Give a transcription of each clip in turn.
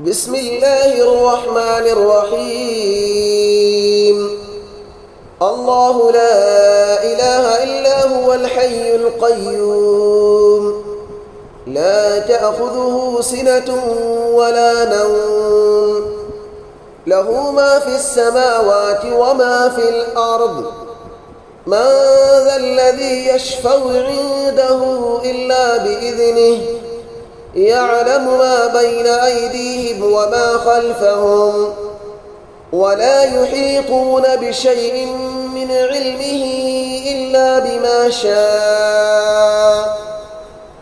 بسم الله الرحمن الرحيم. الله لا إله إلا هو الحي القيوم، لا تأخذه سنة ولا نوم، له ما في السماوات وما في الأرض. من ذا الذي يشفع عنده إلا بإذنه، يعلم ما بين أيديهم وما خلفهم، ولا يحيطون بشيء من علمه إلا بما شاء.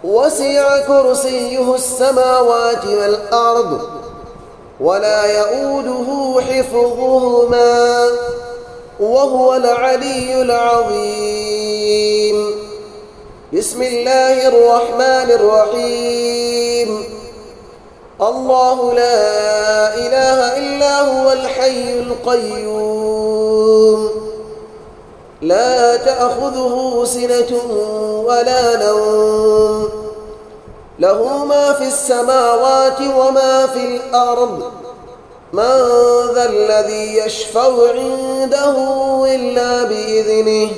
وسع كرسيه السماوات والأرض، ولا يؤوده حفظهما، وهو العلي العظيم. بسم الله الرحمن الرحيم. الله لا إله إلا هو الحي القيوم، لا تأخذه سنة ولا نوم، له ما في السماوات وما في الأرض. من ذا الذي يشفع عنده إلا بإذنه،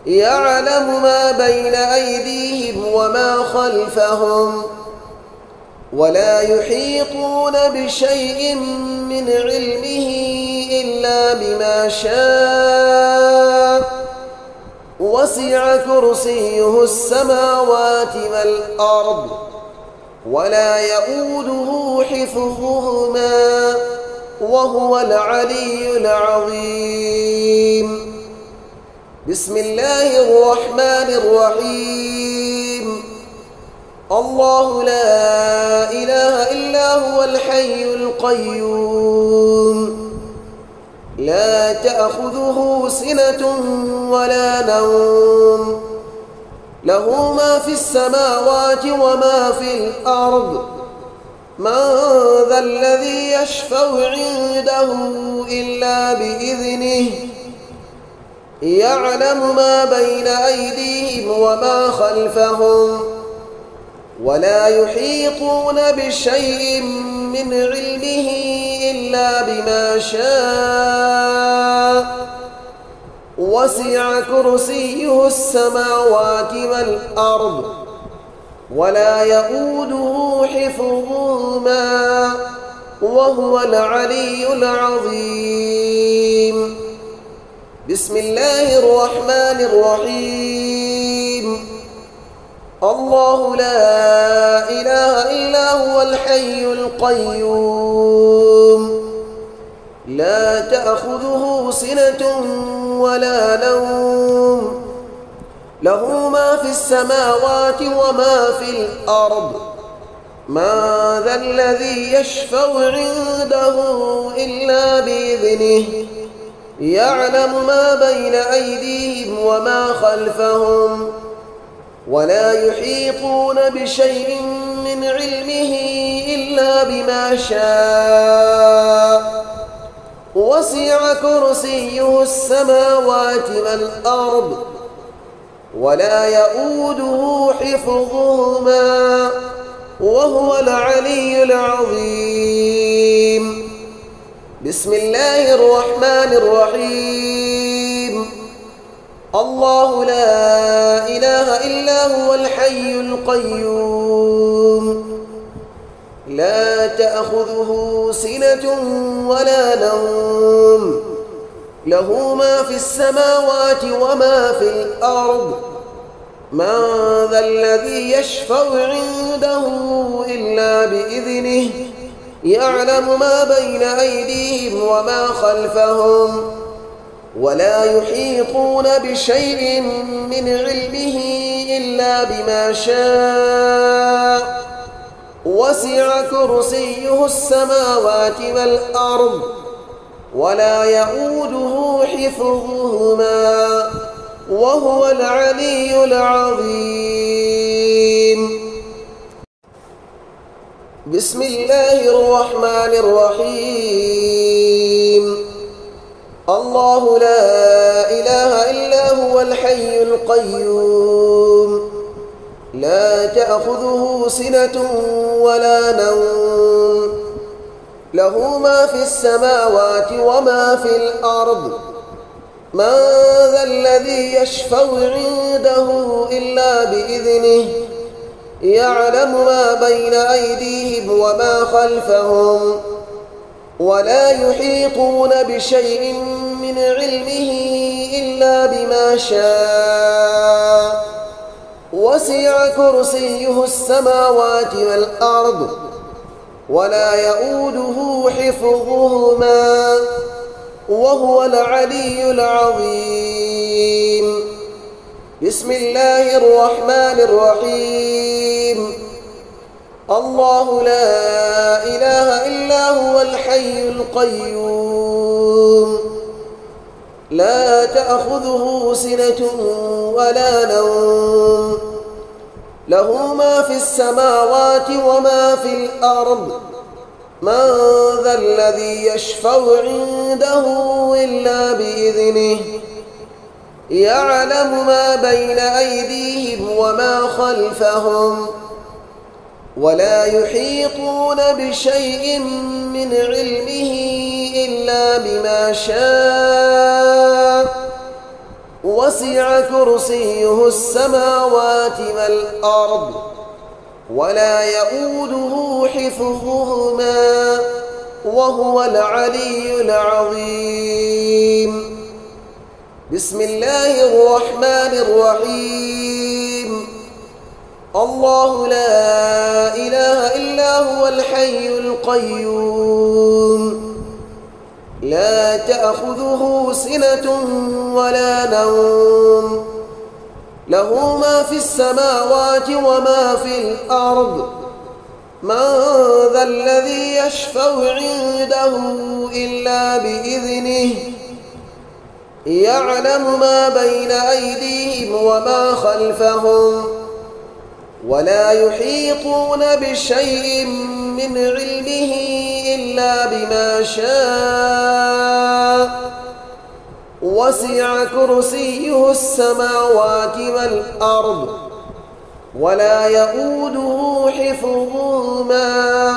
يعلم ما بين أيديهم وما خلفهم، ولا يحيطون بشيء من علمه إلا بما شاء. وسع كرسيه السماوات والأرض، ولا يؤوده حفظهما، وهو العلي العظيم. بسم الله الرحمن الرحيم. الله لا إله إلا هو الحي القيوم، لا تأخذه سنة ولا نوم، له ما في السماوات وما في الأرض. من ذا الذي يشفع عنده إلا بإذنه، يعلم ما بين أيديهم وما خلفهم، ولا يحيطون بشيء من علمه إلا بما شاء. وسع كرسيه السماوات والأرض، ولا يؤوده حفظهما، وهو العلي العظيم. بسم الله الرحمن الرحيم. الله لا إله إلا هو الحي القيوم، لا تأخذه سنة ولا نوم، له ما في السماوات وما في الأرض. من ذا الذي يشفع عنده إلا بإذنه، يعلم ما بين أيديهم وما خلفهم، ولا يحيطون بشيء من علمه إلا بما شاء. وسع كرسيه السماوات والأرض، ولا يؤوده حفظهما، وهو العلي العظيم. بسم الله الرحمن الرحيم. الله لا إله إلا هو الحي القيوم، لا تأخذه سنة ولا نوم، له ما في السماوات وما في الأرض. من ذا الذي يشفع عنده إلا بإذنه، يعلم ما بين أيديهم وما خلفهم، ولا يحيطون بشيء من علمه إلا بما شاء. وسع كرسيه السماوات والأرض، ولا يؤوده حفظهما، وهو العلي العظيم. بسم الله الرحمن الرحيم. الله لا إله إلا هو الحي القيوم، لا تأخذه سنة ولا نوم، له ما في السماوات وما في الأرض من ذا الذي يشفع عنده إلا بإذنه يعلم ما بين أيديهم وما خلفهم ولا يحيطون بشيء من علمه إلا بما شاء وسع كرسيه السماوات والأرض ولا يؤوده حفظهما وهو العلي العظيم. بسم الله الرحمن الرحيم. الله لا إله إلا هو الحي القيوم لا تأخذه سنة ولا نوم له ما في السماوات وما في الأرض من ذا الذي يشفع عنده إلا بإذنه يعلم ما بين أيديهم وما خلفهم ولا يحيطون بشيء من علمه إلا بما شاء وسع كرسيه السماوات والأرض ولا يؤوده حفظهما وهو العلي العظيم. بسم الله الرحمن الرحيم. الله لا إله إلا هو الحي القيوم لا تأخذه سنة ولا نوم له ما في السماوات وما في الأرض من ذا الذي يشفع عنده إلا بإذنه يعلم ما بين أيديهم وما خلفهم ولا يحيطون بشيء من علمه إلا بما شاء وسع كرسيه السماوات والأرض ولا يؤوده حفظهما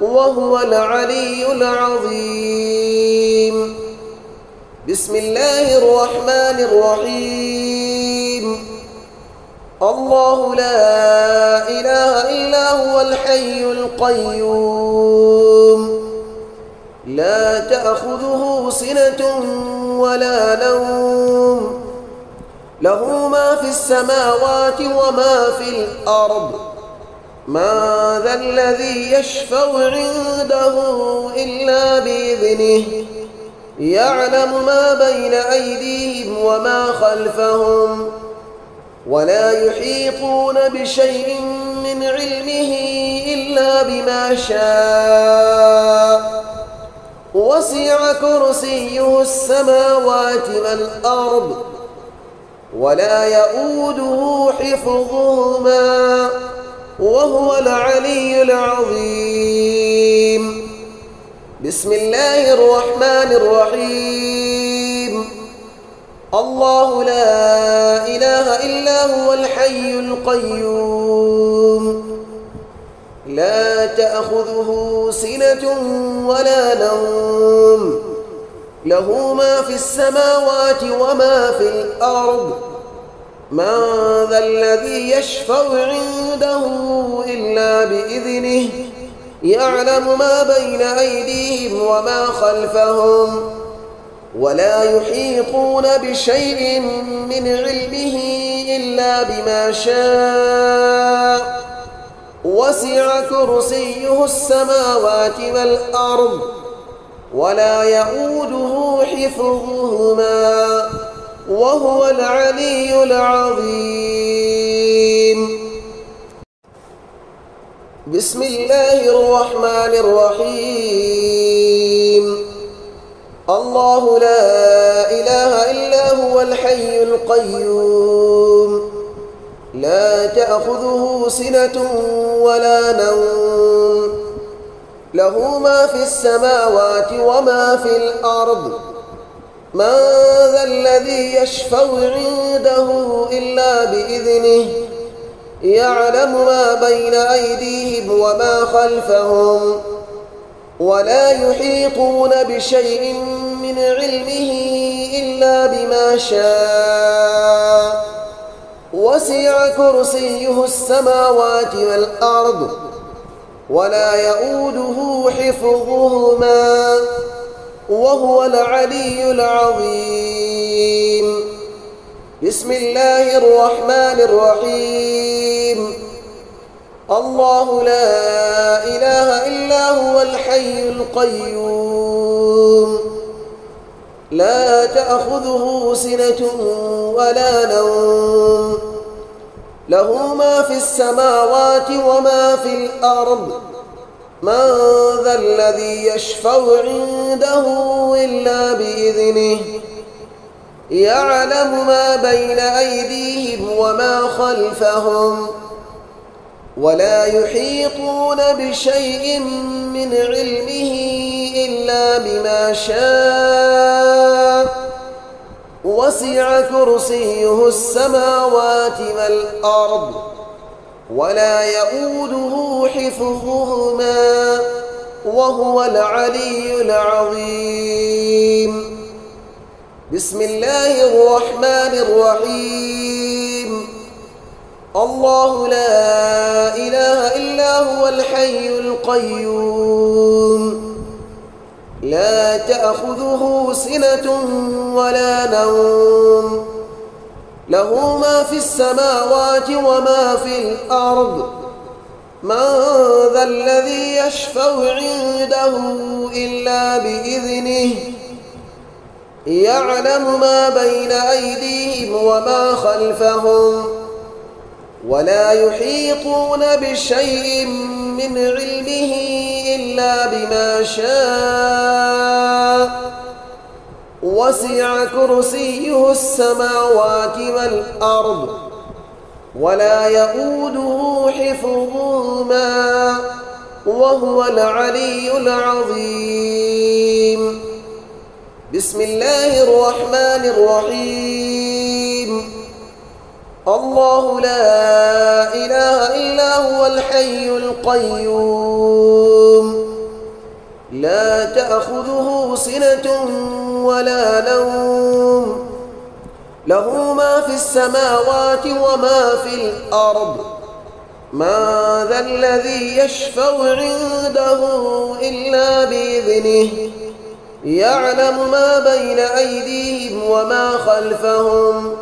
وهو العلي العظيم. بسم الله الرحمن الرحيم. الله لا إله إلا هو الحي القيوم لا تأخذه سنة ولا نوم له ما في السماوات وما في الأرض من ذا الذي يشفع عنده إلا بإذنه يعلم ما بين أيديهم وما خلفهم ولا يحيطون بشيء من علمه إلا بما شاء وسع كرسيه السماوات والأرض ولا يؤوده حفظهما وهو العلي العظيم. بسم الله الرحمن الرحيم. الله لا إله إلا هو الحي القيوم لا تأخذه سنة ولا نوم له ما في السماوات وما في الأرض من ذا الذي يشفع عنده إلا بإذنه يعلم ما بين أيديهم وما خلفهم ولا يحيطون بشيء من علمه إلا بما شاء وسع كرسيه السماوات والأرض ولا يؤوده حفظهما وهو العلي العظيم. بسم الله الرحمن الرحيم. الله لا إله إلا هو الحي القيوم لا تأخذه سنة ولا نوم له ما في السماوات وما في الأرض من ذا الذي يشفع عنده إلا بإذنه يعلم ما بين أيديهم وما خلفهم ولا يحيطون بشيء من علمه إلا بما شاء وسع كرسيه السماوات والأرض ولا يؤوده حفظهما وهو العلي العظيم. بسم الله الرحمن الرحيم. الله لا إله إلا هو الحي القيوم لا تأخذه سنة ولا نوم له ما في السماوات وما في الأرض من ذا الذي يشفع عنده إلا بإذنه يعلم ما بين أيديهم وما خلفهم ولا يحيطون بشيء من علمه إلا بما شاء وسع كرسيه السماوات والأرض ولا يؤوده حفظهما وهو العلي العظيم. بسم الله الرحمن الرحيم. الله لا إله إلا هو الحي القيوم لا تأخذه سنة ولا نوم له ما في السماوات وما في الأرض من ذا الذي يشفع عنده إلا بإذنه يعلم ما بين أيديهم وما خلفهم ولا يحيطون بشيء من علمه إلا بما شاء وسع كرسيه السماوات والأرض ولا يؤوده حفظهما وهو العلي العظيم. بسم الله الرحمن الرحيم. الله لا إله إلا هو الحي القيوم لا تأخذه سنة ولا نوم له ما في السماوات وما في الأرض من ذا الذي يشفع عنده إلا بإذنه يعلم ما بين أيديهم وما خلفهم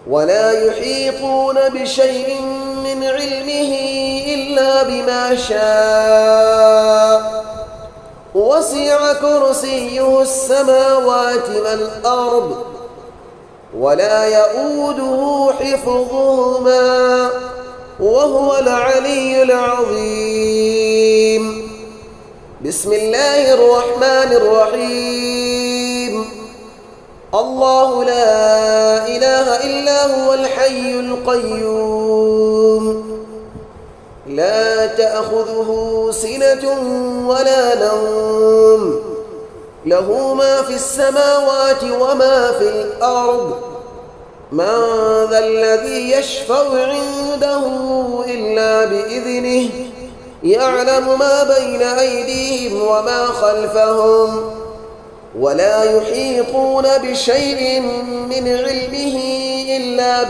ولا يحيطون بشيء من علمه إلا بما شاء وسع كرسيه السماوات والأرض ولا يؤوده حفظهما وهو العلي العظيم. بسم الله الرحمن الرحيم. الله لا إله إلا هو الحي القيوم لا تأخذه سنة ولا نوم له ما في السماوات وما في الأرض من ذا الذي يشفع عنده إلا بإذنه يعلم ما بين أيديهم وما خلفهم ولا يحيطون بشيء من علمه إلا